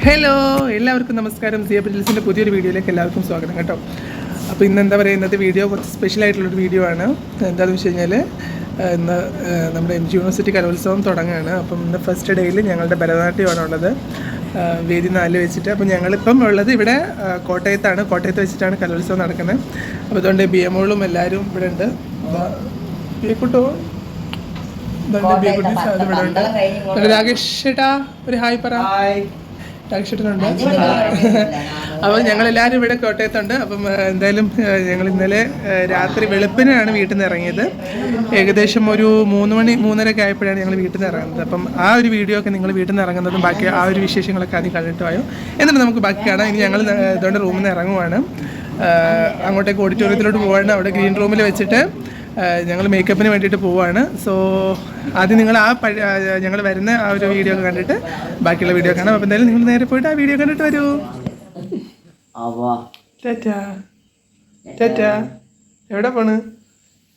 Hello, എല്ലാവർക്കും നമസ്കാരം. സിയ പിജിൽസിൻ്റെ പുതിയൊരു വീഡിയോയിലേക്ക് എല്ലാവർക്കും സ്വാഗതം കേട്ടോ. അപ്പോൾ ഇന്ന് എന്താ പറയുക, ഇന്നത്തെ വീഡിയോ കുറച്ച് സ്പെഷ്യലായിട്ടുള്ളൊരു വീഡിയോ ആണ്. എന്താണെന്ന് വെച്ച് കഴിഞ്ഞാൽ ഇന്ന് നമ്മുടെ MG യൂണിവേഴ്സിറ്റി കലോത്സവം തുടങ്ങുകയാണ്. അപ്പം ഇന്ന് ഫസ്റ്റ് ഡേയിൽ ഞങ്ങളുടെ ഭരതനാട്യമാണ് ഉള്ളത്, വേദി 4 വെച്ചിട്ട്. അപ്പം ഞങ്ങളിപ്പം ഉള്ളത് ഇവിടെ കോട്ടയത്താണ്. കോട്ടയത്ത് വെച്ചിട്ടാണ് കലോത്സവം നടക്കുന്നത്. അപ്പോൾ അതുകൊണ്ട് BMOളും എല്ലാവരും ഇവിടെ ഉണ്ട്. ബിയക്കുട്ടോ ഇവിടെ ഉണ്ട്. രാകേഷ് ചേട്ടാ ഒരു ഹായ് പറ. രാകേഷേട്ടനുണ്ട്. അപ്പോൾ ഞങ്ങളെല്ലാവരും ഇവിടെ കോട്ടയത്തുണ്ട്. അപ്പം എന്തായാലും ഞങ്ങൾ ഇന്നലെ രാത്രി വെളുപ്പിനാണ് വീട്ടിൽ നിന്ന് ഇറങ്ങിയത്. ഏകദേശം ഒരു 3 മണി 3:30 ആയപ്പോഴാണ് ഞങ്ങൾ വീട്ടിൽ നിന്ന് ഇറങ്ങുന്നത്. അപ്പം ആ ഒരു വീഡിയോ ഒക്കെ നിങ്ങൾ വീട്ടിൽ നിന്ന് ഇറങ്ങുന്നതും ബാക്കി ആ ഒരു വിശേഷങ്ങളൊക്കെ ആദ്യം കണ്ടിട്ട് പോയോ. എന്നിട്ട് നമുക്ക് ബാക്കി കാണാം. ഇനി ഞങ്ങൾ ഇതുകൊണ്ട് റൂമിൽ നിന്ന് ഇറങ്ങുവാണ്. അങ്ങോട്ടേക്ക് ഓഡിറ്റോറിയത്തിലോട്ട് പോവാണ്. അവിടെ ഗ്രീൻ റൂമിൽ വെച്ചിട്ട് ഞങ്ങൾ മേക്കപ്പിന് വേണ്ടിയിട്ട് പോവുകയാണ്. സോ ആദ്യം നിങ്ങൾ ഞങ്ങൾ വരുന്ന ആ ഒരു വീഡിയോ ഒക്കെ കണ്ടിട്ട് ബാക്കിയുള്ള വീഡിയോ കാണാം. അപ്പോൾ എന്തായാലും നിങ്ങൾ നേരെ പോയിട്ട് ആ വീഡിയോ കണ്ടിട്ട് വരൂ. ടാറ്റാ ടാറ്റാ. എവിടെ പോണ്?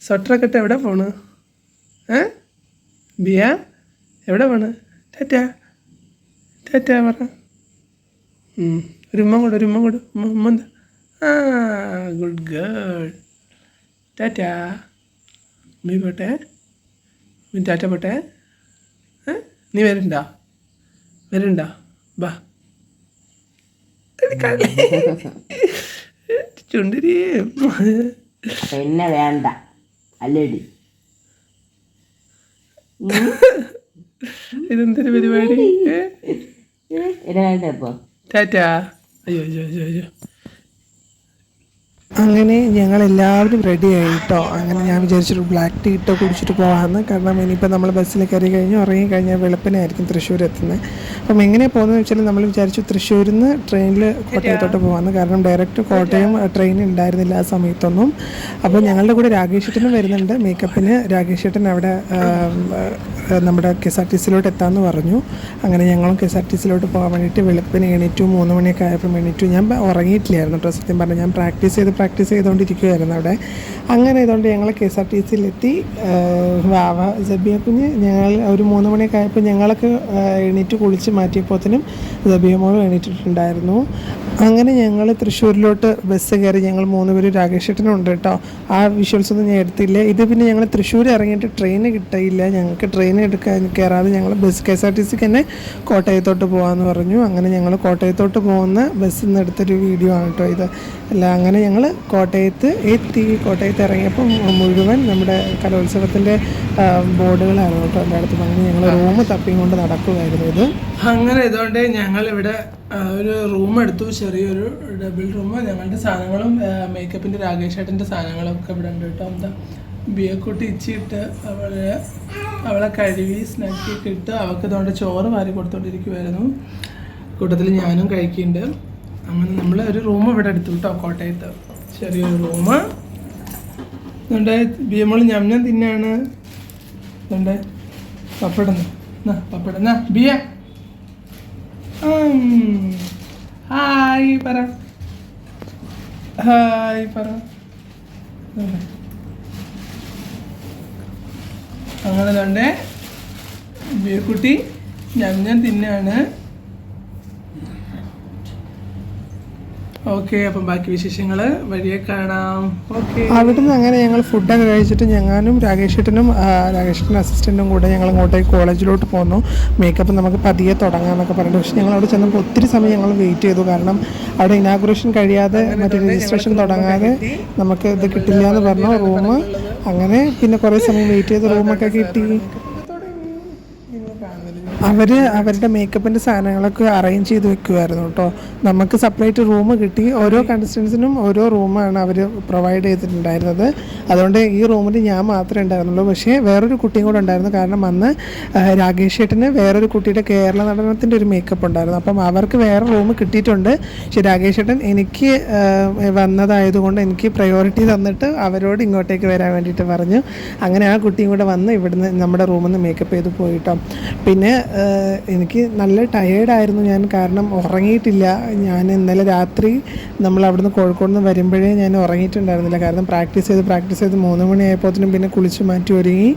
സ്വട്ടറൊക്കെ ഇട്ട് എവിടെ പോണ്? ബിയ എവിടെ പോണ്? ടാറ്റാ ടാറ്റാ പറ. ഒരു ഉമ്മ കൂടെ ഉമ്മ എന്താ? Good girl. ടാറ്റാ. നീ പോട്ടെ, നീ ടാറ്റ പോട്ടെ. നീ വരണ്ട ബാ. ചുണ്ടരി പിന്നെ വേണ്ട അല്ലേടി. ഇതെന്തൊരു പരിപാടി? ഇപ്പൊ ടാറ്റാ. അയ്യോ. അങ്ങനെ ഞങ്ങളെല്ലാവരും റെഡി ആയിട്ടോ. അങ്ങനെ ഞാൻ വിചാരിച്ചൊരു ബ്ലാക്ക് ടീ ഇട്ടോ കുടിച്ചിട്ട് പോകാമെന്ന്. കാരണം ഇനിയിപ്പോൾ നമ്മൾ ബസ്സിൽ കയറി ഇറങ്ങിക്കഴിഞ്ഞാൽ വെളുപ്പിനായിരിക്കും തൃശ്ശൂർ എത്തുന്നത്. അപ്പം എങ്ങനെയാണ് പോകുന്നതെന്ന് വെച്ചാൽ നമ്മൾ വിചാരിച്ചു തൃശ്ശൂരിൽ നിന്ന് ട്രെയിനിൽ കോട്ടയത്തോട്ട് പോകാമെന്ന്. കാരണം ഡയറക്റ്റ് കോട്ടയം ട്രെയിൻ ഉണ്ടായിരുന്നില്ല ആ സമയത്തൊന്നും. അപ്പോൾ ഞങ്ങളുടെ കൂടെ രാകേഷേട്ടനും വരുന്നുണ്ട് മേക്കപ്പിന്. രാകേഷേട്ടൻ അവിടെ നമ്മുടെ KSRTCയിലോട്ട് എത്താമെന്ന് പറഞ്ഞു. അങ്ങനെ ഞങ്ങളും KSRTCയിലോട്ട് പോകാൻ വേണ്ടിയിട്ട് വെളുപ്പിന് എണീറ്റു. 3 മണിയൊക്കെ ആയപ്പോൾ എണീറ്റു. ഞാൻ ഉറങ്ങിയിട്ടില്ലായിരുന്നു കേട്ടോ, സത്യം പറഞ്ഞാൽ. ഞാൻ പ്രാക്ടീസ് ചെയ്തുകൊണ്ടിരിക്കുമായിരുന്നു അവിടെ. അങ്ങനെ ഇതുകൊണ്ട് ഞങ്ങൾ KSRTCയിലെത്തി. വാവ സബിയ കുഞ്ഞ് ഞങ്ങൾ ഒരു 3 മണിയൊക്കെ ആയപ്പോൾ ഞങ്ങളൊക്കെ എണീറ്റ് കുളിച്ച് മാറ്റിയപ്പോഴത്തേനും സബിയ മോളും എണീറ്റിട്ടുണ്ടായിരുന്നു. അങ്ങനെ ഞങ്ങൾ തൃശ്ശൂരിലോട്ട് ബസ് കയറി. ഞങ്ങൾ 3 പേരും രാകേഷേട്ടനും ഉണ്ട് കേട്ടോ. ആ വിഷ്വൽസൊന്നും ഞാൻ എടുത്തില്ല. ഇത് പിന്നെ ഞങ്ങൾ തൃശ്ശൂർ ഇറങ്ങിയിട്ട് ട്രെയിൻ കിട്ടിയില്ല. ഞങ്ങൾക്ക് ട്രെയിൻ കയറാതെ ഞങ്ങൾ KSRTCക്ക് തന്നെ കോട്ടയത്തോട്ട് പോകാമെന്ന് പറഞ്ഞു. അങ്ങനെ ഞങ്ങൾ കോട്ടയത്തോട്ട് പോകുന്ന ബസ്സിൽ നിന്ന് എടുത്തൊരു വീഡിയോ ആണ് കേട്ടോ ഇത്. അങ്ങനെ ഞങ്ങൾ കോട്ടയത്ത് എത്തി. കോട്ടയത്ത് ഇറങ്ങിയപ്പോൾ മുഴുവൻ നമ്മുടെ കലോത്സവത്തിൻ്റെ ബോർഡുകളായിരുന്നു കേട്ടോ എല്ലായിടത്തും. അങ്ങനെ ഞങ്ങൾ റൂം തപ്പിയും കൊണ്ട് നടക്കുമായിരുന്നു ഇത്. അങ്ങനെ ഇതുകൊണ്ട് ഞങ്ങളിവിടെ ഒരു റൂം എടുത്തു, ചെറിയൊരു ഡബിൾ റൂം. ഞങ്ങളുടെ സാധനങ്ങളും മേക്കപ്പിൻ്റെ രാകേഷേട്ടൻ്റെ സാധനങ്ങളൊക്കെ ഇവിടെ ഉണ്ട് കേട്ടോ. എന്താ ബിയക്കുട്ടി ഇച്ചിട്ട് അവളെ കഴുകി സ്നാക്കിയൊക്കെ ഇട്ട് അവൾക്ക് ഇതുകൊണ്ട് ചോറ് വാരി കൊടുത്തോണ്ടിരിക്കുമായിരുന്നു. കൂട്ടത്തിൽ ഞാനും കഴിക്കുന്നുണ്ട്. അങ്ങനെ നമ്മൾ ഒരു റൂം ഇവിടെ എടുത്തു കേട്ടോ, കോട്ടയത്ത് ചെറിയൊരു റൂം. അതുകൊണ്ട് ബിയമോൾ ഞാൻ തിന്നാണ്. അതുകൊണ്ട് പപ്പടം ബിയ ഹായ് പറ. അങ്ങനെ തന്നെ ബിയക്കുട്ടി ഞാൻ തിന്നാണ്. ഓക്കെ, അപ്പം ബാക്കി വിശേഷങ്ങൾ വഴിയെ കാണാം. ഓക്കെ. അവിടുന്ന് അങ്ങനെ ഞങ്ങൾ ഫുഡൊക്കെ കഴിച്ചിട്ട് ഞാനും രാകേഷേട്ടനും അസിസ്റ്റൻറ്റും കൂടെ ഞങ്ങൾ അങ്ങോട്ടേക്ക് കോളേജിലോട്ട് പോന്നു. മേക്കപ്പ് നമുക്ക് പതിയെ തുടങ്ങാമെന്നൊക്കെ പറഞ്ഞു. പക്ഷേ ഞങ്ങൾ അവിടെ ചെന്നപ്പോൾ ഒത്തിരി സമയം ഞങ്ങൾ വെയിറ്റ് ചെയ്തു. കാരണം അവിടെ ഇനാഗുറേഷൻ കഴിയാതെ മറ്റേ രജിസ്ട്രേഷൻ തുടങ്ങാതെ നമുക്ക് ഇത് കിട്ടില്ല എന്ന് പറഞ്ഞു റൂം. അങ്ങനെ പിന്നെ കുറേ സമയം വെയിറ്റ് ചെയ്ത് റൂമൊക്കെ കിട്ടി. അവരുടെ മേക്കപ്പിൻ്റെ സാധനങ്ങളൊക്കെ അറേഞ്ച് ചെയ്ത് വെക്കുമായിരുന്നു കേട്ടോ. നമുക്ക് സെപ്പറേറ്റ് റൂം കിട്ടി. ഓരോ കണ്ടസ്റ്റൻസിനും ഓരോ റൂമാണ് അവർ പ്രൊവൈഡ് ചെയ്തിട്ടുണ്ടായിരുന്നത്. അതുകൊണ്ട് ഈ റൂമിൽ ഞാൻ മാത്രമേ ഉണ്ടായിരുന്നുള്ളൂ. പക്ഷേ വേറൊരു കുട്ടിയും കൂടെ ഉണ്ടായിരുന്നു. കാരണം അന്ന് രാകേഷേട്ടന് വേറൊരു കുട്ടിയുടെ കേരള നടനത്തിൻ്റെ ഒരു മേക്കപ്പ് ഉണ്ടായിരുന്നു. അപ്പം അവർക്ക് വേറെ റൂം കിട്ടിയിട്ടുണ്ട്. പക്ഷേ രാകേഷേട്ടൻ എനിക്ക് വന്നതായതുകൊണ്ട് എനിക്ക് പ്രയോറിറ്റി തന്നിട്ട് അവരോട് ഇങ്ങോട്ടേക്ക് വരാൻ വേണ്ടിയിട്ട് പറഞ്ഞു. അങ്ങനെ ആ കുട്ടിയും കൂടെ വന്ന് ഇവിടുന്ന് നമ്മുടെ റൂമിൽ നിന്ന് മേക്കപ്പ് ചെയ്ത് പോയിട്ടോ. പിന്നെ എനിക്ക് നല്ല ടയേർഡായിരുന്നു ഞാൻ, കാരണം ഉറങ്ങിയിട്ടില്ല. ഞാൻ ഇന്നലെ രാത്രി നമ്മൾ അവിടുന്ന് കോഴിക്കോട് നിന്ന് വരുമ്പോഴേ ഞാൻ ഉറങ്ങിയിട്ടുണ്ടായിരുന്നില്ല. കാരണം പ്രാക്ടീസ് ചെയ്ത് 3 മണിയായപ്പോഴത്തേനും പിന്നെ കുളിച്ച് മാറ്റി ഒരുങ്ങി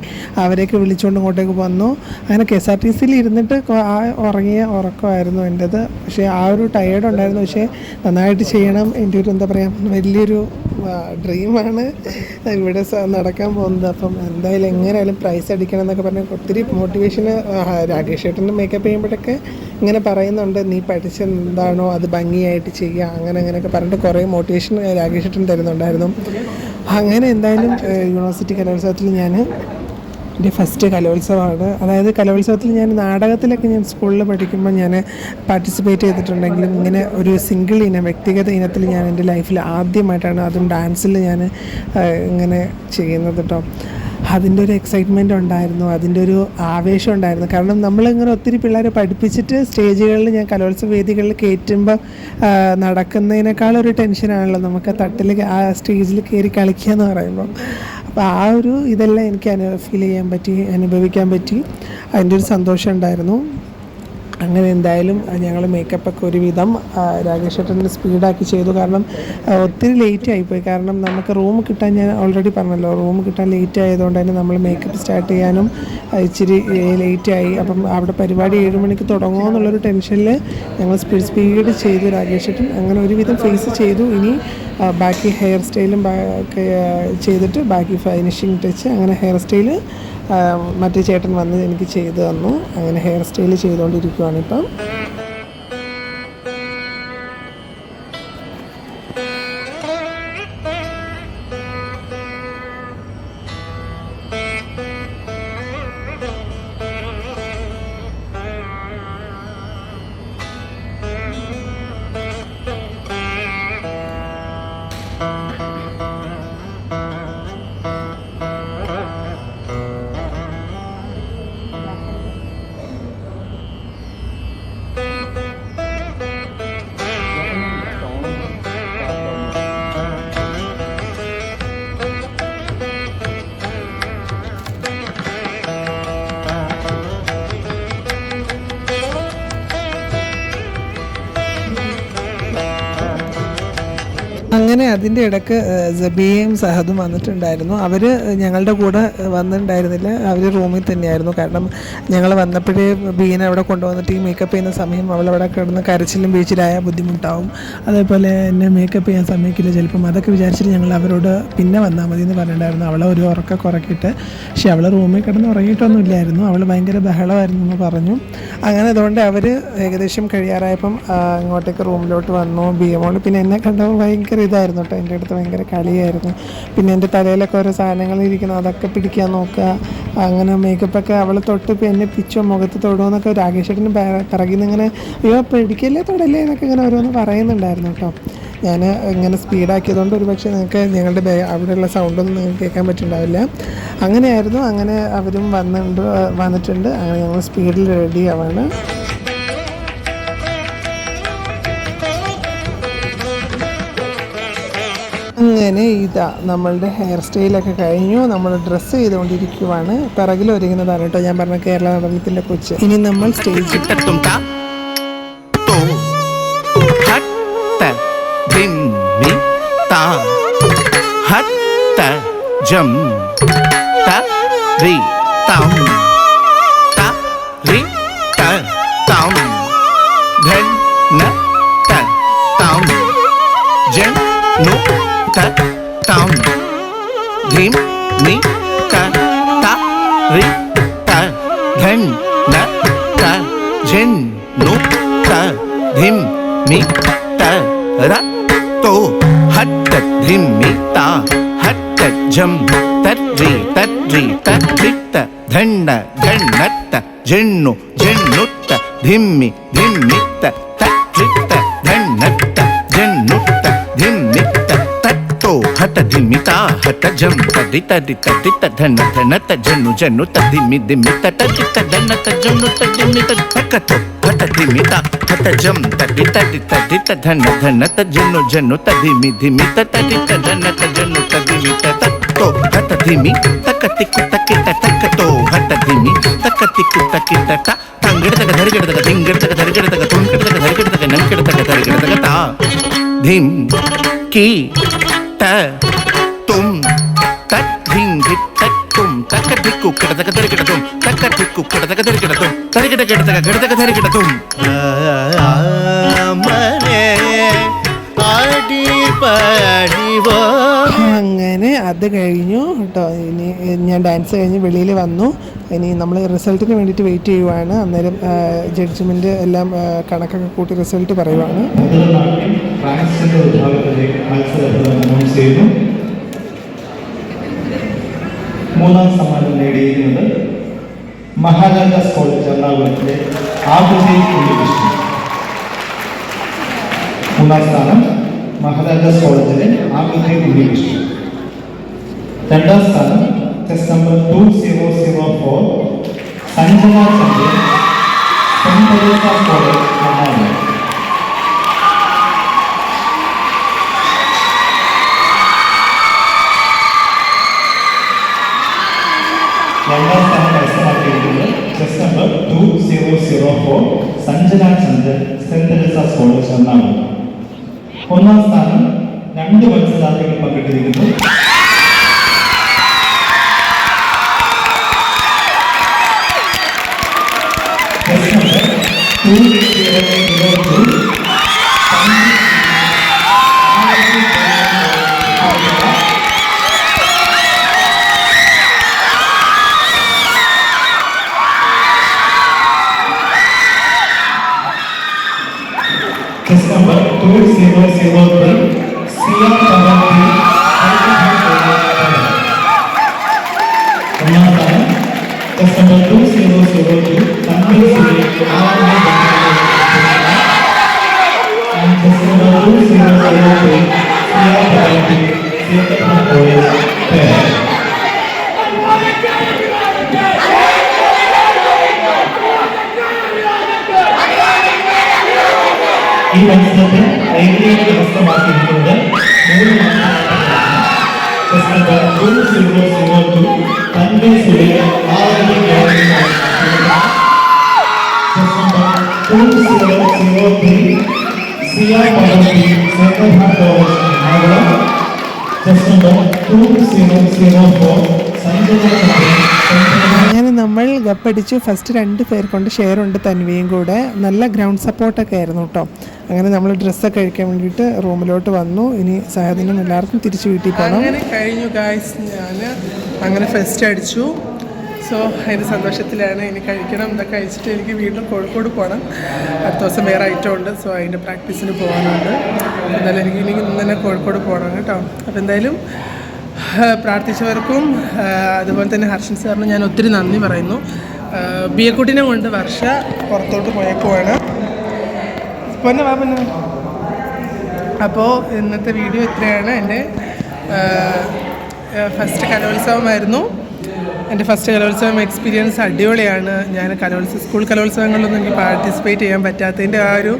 അവരെയൊക്കെ വിളിച്ചുകൊണ്ട് ഇങ്ങോട്ടേക്ക് വന്നു. അങ്ങനെ KSRTCയിൽ ഇരുന്നിട്ട് ഉറങ്ങിയ ഉറക്കമായിരുന്നു എൻ്റേത്. പക്ഷേ ആ ഒരു ടയേർഡ് ഉണ്ടായിരുന്നു. പക്ഷേ നന്നായിട്ട് ചെയ്യണം, എൻ്റെ ഒരു എന്താ പറയുക വലിയൊരു ഡ്രീമാണ് ഇവിടെ നടക്കാൻ പോകുന്നത്. അപ്പം എന്തായാലും എങ്ങനെയായാലും പ്രൈസ് അടിക്കണം എന്നൊക്കെ പറഞ്ഞാൽ ഒത്തിരി മോട്ടിവേഷന് രാകേഷ് ഏട്ടൻ്റെ മേക്കപ്പ് ചെയ്യുമ്പോഴൊക്കെ ഇങ്ങനെ പറയുന്നുണ്ട്, നീ പഠിച്ച എന്താണോ അത് ഭംഗിയായിട്ട് ചെയ്യുക, അങ്ങനെയൊക്കെ പറഞ്ഞിട്ട് കുറേ മോട്ടിവേഷൻ രാകേഷ് ഏട്ടൻ തരുന്നുണ്ടായിരുന്നു. അങ്ങനെ എന്തായാലും യൂണിവേഴ്സിറ്റി കലോത്സവത്തിൽ ഞാൻ എൻ്റെ ഫസ്റ്റ് കലോത്സവമാണ്. അതായത് കലോത്സവത്തിൽ ഞാൻ നാടകത്തിലൊക്കെ ഞാൻ സ്കൂളിൽ പഠിക്കുമ്പോൾ ഞാൻ പാർട്ടിസിപ്പേറ്റ് ചെയ്തിട്ടുണ്ടെങ്കിലും ഇങ്ങനെ ഒരു സിംഗിൾ ഇനം വ്യക്തിഗത ഇനത്തിൽ ഞാൻ എൻ്റെ ലൈഫിൽ ആദ്യമായിട്ടാണ്, അതും ഡാൻസിൽ ഞാൻ ഇങ്ങനെ ചെയ്യുന്നത് കേട്ടോ. അതിൻ്റെ ഒരു എക്സൈറ്റ്മെൻ്റ് ഉണ്ടായിരുന്നു, അതിൻ്റെ ഒരു ആവേശം ഉണ്ടായിരുന്നു. കാരണം നമ്മളിങ്ങനെ ഒത്തിരി പിള്ളേരെ പഠിപ്പിച്ചിട്ട് സ്റ്റേജുകളിൽ ഞാൻ കലോത്സവ വേദികളിൽ കയറ്റുമ്പോൾ നടക്കുന്നതിനേക്കാളൊരു ടെൻഷനാണല്ലോ നമുക്ക് തട്ടിൽ ആ സ്റ്റേജിൽ കയറി കളിക്കുക എന്ന് പറയുമ്പോൾ. അപ്പോൾ ആ ഒരു ഇതെല്ലാം എനിക്ക് ഫീൽ ചെയ്യാൻ പറ്റി, അനുഭവിക്കാൻ പറ്റി. അതിൻ്റെ ഒരു സന്തോഷം ഉണ്ടായിരുന്നു. അങ്ങനെ എന്തായാലും ഞങ്ങൾ മേക്കപ്പൊക്കെ ഒരുവിധം രാകേഷ് ഏട്ടൻ്റെ സ്പീഡാക്കി ചെയ്തു. കാരണം ഒത്തിരി ലേറ്റ് ആയിപ്പോയി. കാരണം നമുക്ക് റൂം കിട്ടാൻ, ഞാൻ ഓൾറെഡി പറഞ്ഞല്ലോ, റൂം കിട്ടാൻ ലേറ്റ് ആയതുകൊണ്ട് തന്നെ നമ്മൾ മേക്കപ്പ് സ്റ്റാർട്ട് ചെയ്യാനും ഇച്ചിരി ലേറ്റായി. അപ്പം അവിടെ പരിപാടി 7 മണിക്ക് തുടങ്ങുമോ എന്നുള്ളൊരു ടെൻഷനിൽ ഞങ്ങൾ സ്പീഡ് ചെയ്തു രാകേഷ് ഏട്ടൻ. അങ്ങനെ ഒരുവിധം ഫേസ് ചെയ്തു. ഇനി ബാക്കി ഹെയർ സ്റ്റൈലും ബാക്കി ചെയ്തിട്ട് ബാക്കി ഫിനിഷിങ് ടച്ച്, അങ്ങനെ ഹെയർ സ്റ്റൈല് മറ്റേ ചേട്ടൻ വന്ന് എനിക്ക് ചെയ്തു തന്നു. അങ്ങനെ ഹെയർ സ്റ്റൈൽ ചെയ്തുകൊണ്ടിരിക്കുകയാണ് ഇപ്പം. അങ്ങനെ അതിൻ്റെ ഇടയ്ക്ക് സബിയയും സഹദും വന്നിട്ടുണ്ടായിരുന്നു. അവർ ഞങ്ങളുടെ കൂടെ വന്നിട്ടുണ്ടായിരുന്നില്ല, അവർ റൂമിൽ തന്നെയായിരുന്നു. കാരണം ഞങ്ങൾ വന്നപ്പോഴേ ബീന അവിടെ കൊണ്ടുവന്നിട്ട് ഈ മേക്കപ്പ് ചെയ്യുന്ന സമയം അവളവിടെ കിടന്ന് കരച്ചിലും വീഴ്ചയിലായ ബുദ്ധിമുട്ടാവും, അതേപോലെ എന്നെ മേക്കപ്പ് ചെയ്യാൻ സമ്മതിക്കില്ല ചിലപ്പം. അതൊക്കെ വിചാരിച്ചിട്ട് ഞങ്ങൾ അവരോട് പിന്നെ വന്നാൽ മതി എന്ന് പറഞ്ഞിട്ടുണ്ടായിരുന്നു. അവളെ ഒരു ഉറക്കം കുറക്കിയിട്ട്. പക്ഷേ അവൾ റൂമിൽ കിടന്ന് ഉറങ്ങിയിട്ടൊന്നും ഇല്ലായിരുന്നു, അവൾ ഭയങ്കര ബഹളമായിരുന്നു എന്ന് പറഞ്ഞു. അങ്ങനെ അതുകൊണ്ട് അവർ ഏകദേശം കഴിയാറായപ്പം ഇങ്ങോട്ടേക്ക് റൂമിലോട്ട് വന്നു. ബിയമോൾ പിന്നെ എന്നെ കണ്ടപ്പോൾ ഭയങ്കര ഇതായിരുന്നു കേട്ടോ, എൻ്റെ അടുത്ത് ഭയങ്കര കളിയായിരുന്നു. പിന്നെ എൻ്റെ തലയിലൊക്കെ ഓരോ സാധനങ്ങൾ ഇരിക്കണം, അതൊക്കെ പിടിക്കാൻ നോക്കുക. അങ്ങനെ മേക്കപ്പൊക്കെ അവൾ തൊട്ട് ഇപ്പം എന്നെ പിച്ചോ മുഖത്ത് തൊടുമെന്നൊക്കെ രാകേഷ് ഏട്ടന് പിറകിൽ നിന്ന് ഇങ്ങനെ അയ്യോ പിടിക്കല്ലേ തൊടല്ലേ എന്നൊക്കെ ഇങ്ങനെ ഓരോന്ന് പറയുന്നുണ്ടായിരുന്നു കേട്ടോ. ഞാൻ ഇങ്ങനെ സ്പീഡാക്കിയതുകൊണ്ട് ഒരു പക്ഷേ നിങ്ങൾക്ക് ഞങ്ങളുടെ അവിടെയുള്ള സൗണ്ടൊന്നും നിങ്ങൾക്ക് കേൾക്കാൻ പറ്റുന്നുണ്ടാവില്ല. അങ്ങനെയായിരുന്നു. അങ്ങനെ അവരും വന്നിട്ടുണ്ട്. അങ്ങനെ ഞങ്ങൾ സ്പീഡിൽ റെഡി ആവാണ്. അങ്ങനെ ഇതാ നമ്മളുടെ ഹെയർ സ്റ്റൈലൊക്കെ കഴിഞ്ഞു. നമ്മൾ ഡ്രസ്സ് ചെയ്തുകൊണ്ടിരിക്കുവാണ്. പിറകിൽ ഒരുങ്ങുന്നതാണ് കേട്ടോ ഞാൻ പറഞ്ഞ കേരള നടനത്തിൻ്റെ കൊച്ച്. ഇനി നമ്മൾ സ്റ്റേജിൽ ധീം നി ക ത രി ത ധൻ ന ത ജൻ നു ത ധിം മി ത ര തോ ഹട്ട ധിം മി ത ഹട്ട ജം തരി തരിത്ത ധണ്ണ ധണ്ണത്ത ജന്നു ജന്നുത്ത ധിമ്മി ധിമ്മിത്ത തരിത്ത ധണ്ണത്ത ജന്നുത്ത ധിമ്മിത്ത തത്തോ ഹട്ട ധിമ്മിത ഹട്ട ജം തരി തരി തരിത്ത ധന ധനത്ത ജന്നു ജന്നുത്ത ധിമ്മി ധിമ്മിത്ത തരിത്ത ധനത്ത ജന്നുത്ത ധിമ്മിത്ത തക്കത്തോ ഹട്ട ധിമ്മിത ഹട്ട ജം തരി തരി തരിത്ത ധന ധനത്ത ജന്നു ജന്നുത്ത ധിമ്മി ധിമ്മിത്ത തരിത്ത ധനത്ത ജന്നുത്ത ധിമ്മിത്ത തത്തോ ഹട്ട ധിമ്മി തക്കത്തിക്കു തക്കിത്ത തക്കത്തോ ഹട്ട ധിമ്മി തക്കത്തിക്കു തക്കിത്ത ത തങ്കിടതക ധരികിടതക തിങ്കിടതക ധരികിടതക തുങ്കിടതക ധരികിടതക നങ്കിടതക ധരികിടതക ത ധിം की त तुम तक धिंगि तक तुम तक धिक्कु किडतक धरिकिड तुम तक धिक्कु किडतक धरिकिड तुम धरिकिड किडतक किडतक धरिकिड तुम അത് കഴിഞ്ഞു കേട്ടോ. ഇനി ഞാൻ ഡാൻസ് കഴിഞ്ഞ് വെളിയിൽ വന്നു. ഇനി നമ്മൾ റിസൾട്ടിന് വേണ്ടിയിട്ട് വെയിറ്റ് ചെയ്യുവാണ്. അന്നേരം ജഡ്ജ്മെൻറ്റ് എല്ലാം കണക്കൊക്കെ കൂട്ടി റിസൾട്ട് പറയുവാണ്. മൂന്നാം സമ്മാനം നേടിയിരിക്കുന്നത് മഹാരാജാസ് കോളേജ് എറണാകുളത്തിലെ ആകുതി ഉണ്ണികൃഷ്ണൻ. മൂന്നാം സ്ഥാനം മഹാരാജാസ് കോളേജിലെ ആകുതി ഉണ്ണികൃഷ്ണൻ. രണ്ടാം സ്ഥാനം test number 2004 Sanjana Chandran, saint Teresa's college Ernakulam. രണ്ടാം സ്ഥാനം കരസ്ഥമാക്കിയിരിക്കുന്നത് test number 2004 Sanjana Chandran, saint Teresa's college Ernakulam. ഒന്നാം സ്ഥാനം 2 മത്സരാർത്ഥികൾ പങ്കിട്ടിരിക്കുന്നു. Test number 2002 Test number 2003 Sia Pavanti. Test number 2002 Tanvi Suri and test number 2003 Sia Pavanti ഈ മത്സരത്തിൽ ഐഡിയയിൽ കരസ്ഥമാക്കിയിരിക്കുന്നത് 3 2002 തൻവി സുരി ആരതി 2003 സിയ പദവി ടെസ്റ്റ് നമ്പർ 2004 സഞ്ജന അങ്ങനെ നമ്മൾ കപ്പടിച്ചു. ഫസ്റ്റ് 2 പേർ കൊണ്ട് ഷെയറുണ്ട്, തൻവിയും കൂടെ. നല്ല ഗ്രൗണ്ട് സപ്പോർട്ടൊക്കെ ആയിരുന്നു കേട്ടോ. അങ്ങനെ നമ്മൾ ഡ്രസ്സൊക്കെ കഴിക്കാൻ വേണ്ടിയിട്ട് റൂമിലോട്ട് വന്നു. ഇനി സഹദിനും എല്ലാവർക്കും തിരിച്ച് വീട്ടിൽ പോകണം. അങ്ങനെ കഴിഞ്ഞു ഗായ്സ്. ഞാൻ അങ്ങനെ ഫസ്റ്റ് അടിച്ചു. സോ അതിൻ്റെ സന്തോഷത്തിലാണ്. ഇനി കഴിക്കണം. ഇതൊക്കെ കഴിച്ചിട്ട് എനിക്ക് വീണ്ടും കോഴിക്കോട് പോകണം. അടുത്ത ദിവസം വേറെ ഐറ്റം ഉണ്ട്. സോ അതിൻ്റെ പ്രാക്ടീസിന് പോകാനുണ്ട്. എന്തായാലും എനിക്ക് ഇനി ഇന്ന് തന്നെ കോഴിക്കോട് പോകണം കേട്ടോ. അപ്പോൾ എന്തായാലും പ്രാർത്ഥിച്ചവർക്കും അതുപോലെ തന്നെ ഹർഷൻ സാറിന് ഞാൻ ഒത്തിരി നന്ദി പറയുന്നു. ബിയക്കുട്ടിനെ കൊണ്ട് വർഷ പുറത്തോട്ട് പോയേക്കുവാണ്. പൊന്നെ വാപ്പന്നെ. അപ്പോൾ ഇന്നത്തെ വീഡിയോ ഇത്രയാണ്. എൻ്റെ ഫസ്റ്റ് കലോത്സവമായിരുന്നു. എൻ്റെ ഫസ്റ്റ് കലോത്സവം എക്സ്പീരിയൻസ് അടിപൊളിയാണ്. ഞാൻ സ്കൂൾ കലോത്സവങ്ങളിലൊന്നും എനിക്ക് പാർട്ടിസിപ്പേറ്റ് ചെയ്യാൻ പറ്റാത്തതിൻ്റെ ആ ഒരു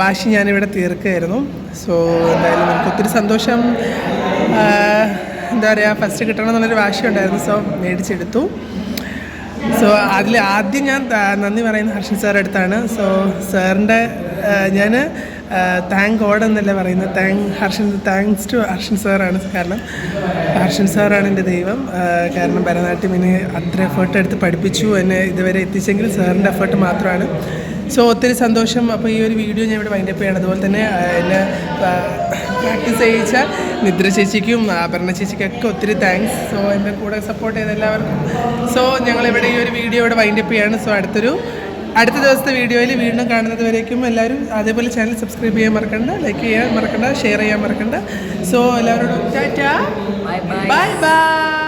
വാശി ഞാനിവിടെ തീർക്കുകയായിരുന്നു. സോ എന്തായാലും നമുക്ക് ഒത്തിരി സന്തോഷം. എന്താ പറയുക, ഫസ്റ്റ് കിട്ടണം എന്നുള്ളൊരു വാശി ഉണ്ടായിരുന്നു. സോ മേടിച്ചെടുത്തു. സോ അതിൽ ആദ്യം ഞാൻ നന്ദി പറയുന്നത് ഹർഷൻ സാറിൻ്റെ അടുത്താണ്. സോ സാറിൻ്റെ ഞാൻ താങ്ക് ഗോഡ് എന്നല്ല പറയുന്നത്, താങ്ക്സ് ടു ഹർഷൻ സാറാണ്. കാരണം ഹർഷൻ സാറാണ് എൻ്റെ ദൈവം. കാരണം ഭരതനാട്യം എന്നെ അത്ര എഫേർട്ട് എടുത്ത് പഠിപ്പിച്ചു, എന്നെ ഇതുവരെ എത്തിച്ചെങ്കിൽ സാറിൻ്റെ എഫേർട്ട് മാത്രമാണ്. സോ ഒത്തിരി സന്തോഷം. അപ്പോൾ ഈ ഒരു വീഡിയോ ഞാൻ ഇവിടെ വൈൻഡപ്പ് ചെയ്യണം. അതുപോലെ തന്നെ എന്നെ പ്രാക്ടീസ് ചെയ്യിച്ച നിദ്ര ചേച്ചിക്കും അപർണ ചേച്ചിക്കൊക്കെ ഒത്തിരി താങ്ക്സ്. സോ എൻ്റെ കൂടെ സപ്പോർട്ട് ചെയ്ത എല്ലാവർക്കും. സോ ഞങ്ങളിവിടെ ഈ ഒരു വീഡിയോ ഇവിടെ വൈൻഡപ്പ് ചെയ്യാണ്. സോ അടുത്ത ദിവസത്തെ വീഡിയോയിൽ വീണ്ടും കാണുന്നത് വരേക്കും എല്ലാവരും അതേപോലെ ചാനൽ സബ്സ്ക്രൈബ് ചെയ്യാൻ മറക്കണ്ട, ലൈക്ക് ചെയ്യാൻ മറക്കണ്ട, ഷെയർ ചെയ്യാൻ മറക്കണ്ട. സോ എല്ലാവരോടും ടാറ്റാ, ബൈ ബൈ.